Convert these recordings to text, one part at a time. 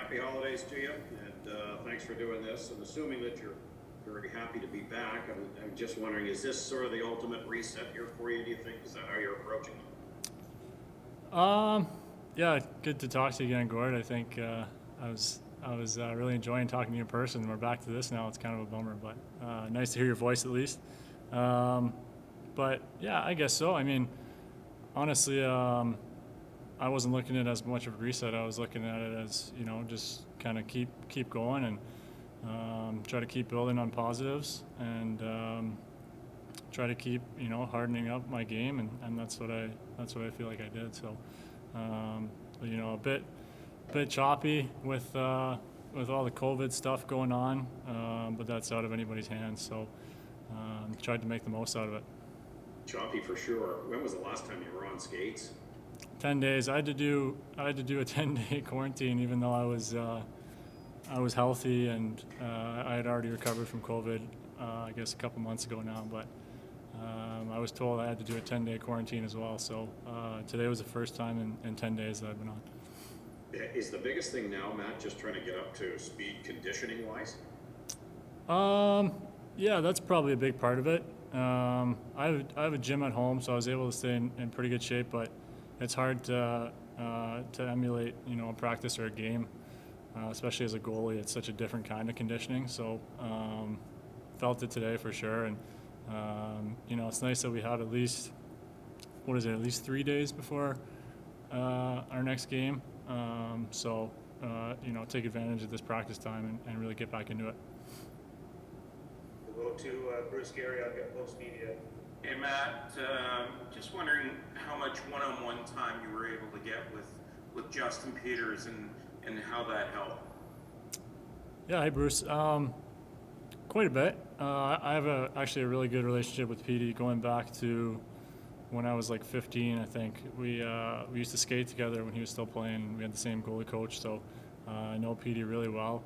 happy holidays to you, and thanks for doing this. And assuming that you're very happy to be back, I'm just wondering, is this sort of the ultimate reset here for you, do you think? Is that how you're approaching it? Yeah, good to talk to you again, Gord. I think I was really enjoying talking to you in person. We're back to this now. It's kind of a bummer, but nice to hear your voice at least. Um, but yeah, I guess so. I mean, honestly, I wasn't looking at it as much of a reset. I was looking at it as just kind of keep going and try to keep building on positives and try to keep hardening up my game, and that's what I feel like I did. So a bit choppy with all the COVID stuff going on, but that's out of anybody's hands. So tried to make the most out of it. Choppy for sure. When was the last time you were on skates? 10 days. I had to do a 10-day quarantine, even though I was healthy and I had already recovered from COVID. I guess a couple months ago now, but I was told I had to do a 10-day quarantine as well. So today was the first time in 10 days that I've been on. Is the biggest thing now, Matt, just trying to get up to speed conditioning wise? Yeah, that's probably a big part of it. I have a gym at home, so I was able to stay in pretty good shape, but it's hard to emulate, a practice or a game, especially as a goalie. It's such a different kind of conditioning. So felt it today for sure, and it's nice that we have at least 3 days before our next game. Take advantage of this practice time and really get back into it. We'll go to Bruce Gary on Get Post Media. Hey Matt, just wondering how much one-on-one time you were able to get with Justin Peters and how that helped. Yeah, hey Bruce. Quite a bit. I have actually a really good relationship with Petey going back to when I was like 15, I think. We used to skate together when he was still playing. We had the same goalie coach, so I know Petey really well.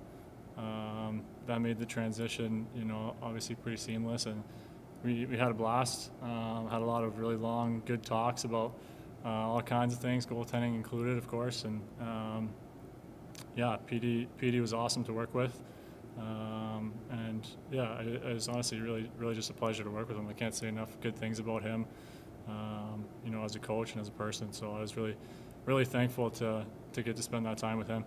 That made the transition, obviously pretty seamless, and we had a blast. Had a lot of really long, good talks about all kinds of things, goaltending included, of course. And Petey was awesome to work with. It was honestly really just a pleasure to work with him. I can't say enough good things about him, as a coach and as a person. So I was really thankful to get to spend that time with him.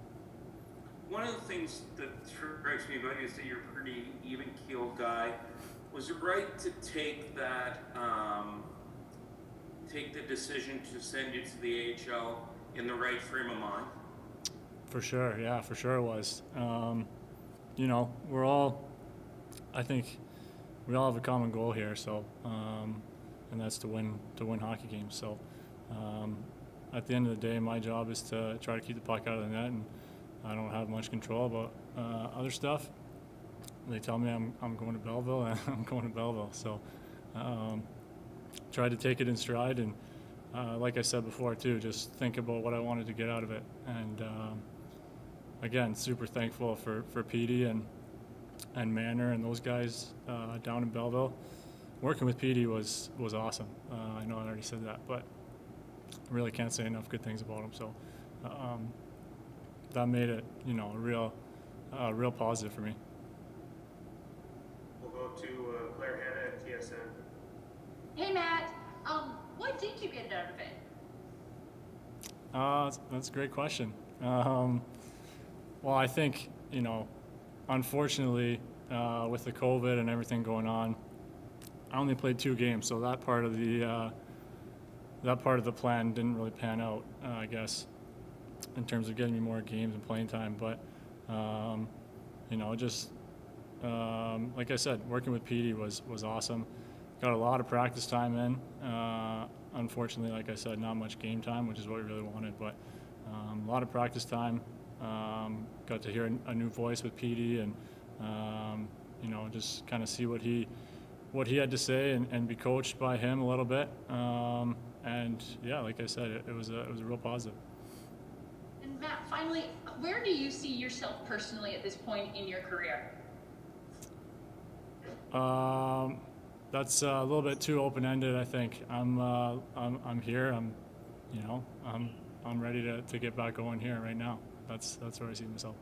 One of the things that strikes me about you is that you're a pretty even-keeled guy. Was it right to take the decision to send you to the AHL in the right frame of mind? For sure, yeah, for sure it was. I think we all have a common goal here, so and that's to win hockey games. So at the end of the day, my job is to try to keep the puck out of the net, and I don't have much control about other stuff. They tell me I'm going to Belleville, and I'm going to Belleville. So tried to take it in stride, and like I said before too, just think about what I wanted to get out of it. And again, super thankful for Petey and Manor and those guys down in Belleville. Working with Petey was awesome. I know I already said that, but I really can't say enough good things about him. So that made it, a real positive for me. We'll go to Claire Hanna at TSN. Hey Matt, what did you get out of it? That's a great question. Well, I think, unfortunately, with the COVID and everything going on, I only played 2 games, so that part of the plan didn't really pan out, I guess, in terms of getting me more games and playing time. But like I said, working with Petey was awesome. Got a lot of practice time in. Unfortunately, like I said, not much game time, which is what we really wanted, but a lot of practice time. Got to hear a new voice with Petey, and just kind of see what he had to say and be coached by him a little bit. Like I said, it was a real positive. And Matt, finally, where do you see yourself personally at this point in your career? That's a little bit too open-ended, I think. I'm here. I'm ready to get back going here right now. that's where I see myself.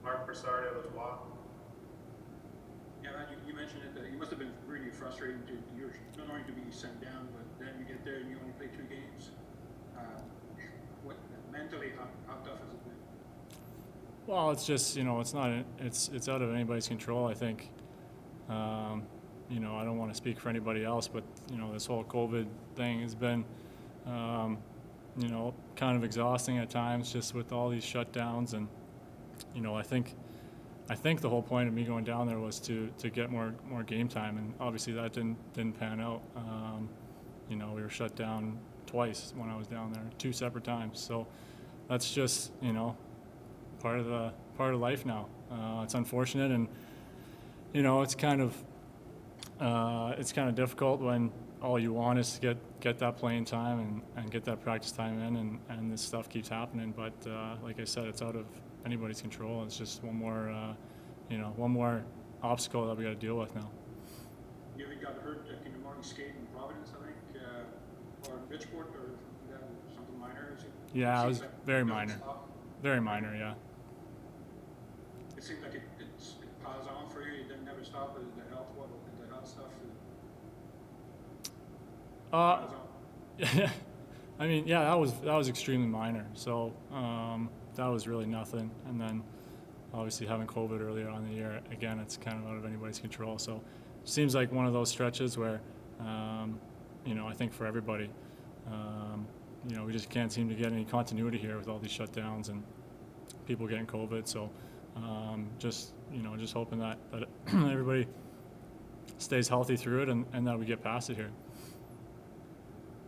Mark Broussard, Ottawa. Yeah, Matt, you mentioned it, that it must have been really frustrating to you're not only to be sent down, but then you get there and you only play 2 games. What mentally, how tough has it been? Well, it's just, it's not, it's out of anybody's control. I think, I don't want to speak for anybody else, but this whole COVID thing has been, kind of exhausting at times, just with all these shutdowns. And I think the whole point of me going down there was to get more game time, and obviously that didn't pan out. We were shut down twice when I was down there, 2 separate times. So that's just part of life now. It's unfortunate, and it's kind of difficult when all you want is to get that playing time and get that practice time in, and this stuff keeps happening. But like I said, it's out of anybody's control. It's just one more obstacle that we got to deal with now. You even got hurt in the morning skate in Providence, I think, or Bridgeport, or something minor. Yeah, it was seems like very it doesn't minor. stop. Very minor, yeah. It seems like it piles on for you. It didn't never stop. The health stuff. Piles on. I mean, yeah, that was extremely minor. So that was really nothing. And then obviously having COVID earlier on in the year, again, it's kind of out of anybody's control. So it seems like one of those stretches where, I think for everybody, we just can't seem to get any continuity here with all these shutdowns and people getting COVID. So just hoping that everybody stays healthy through it and that we get past it here.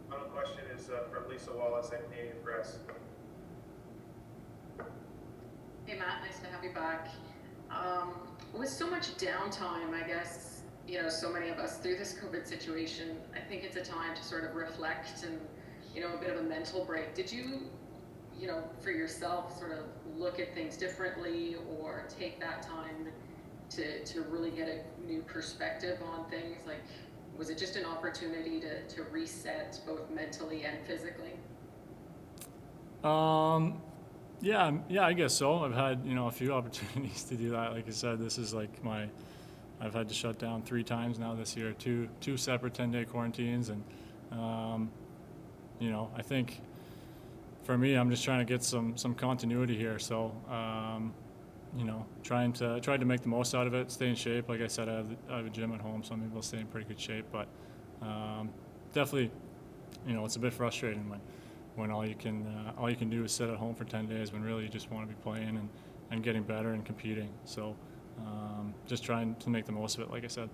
Final question is from Lisa Wallace at Canadian Press. Hey Matt, nice to have you back. With so much downtime, I guess, so many of us through this COVID situation, I think it's a time to sort of reflect and, a bit of a mental break. Did you, for yourself, sort of look at things differently or take that time to really get a new perspective on things? Like, was it just an opportunity to reset both mentally and physically? Yeah, I guess so. I've had, a few opportunities to do that. Like I said, this is like I've had to shut down 3 times now this year, two separate 10-day quarantines. And, I think for me, I'm just trying to get some continuity here. So, trying to make the most out of it, stay in shape. Like I said, I have a gym at home, so I'm able to stay in pretty good shape. But definitely, it's a bit frustrating when all you can do is sit at home for 10 days when really you just want to be playing and getting better and competing. So just trying to make the most of it, like I said.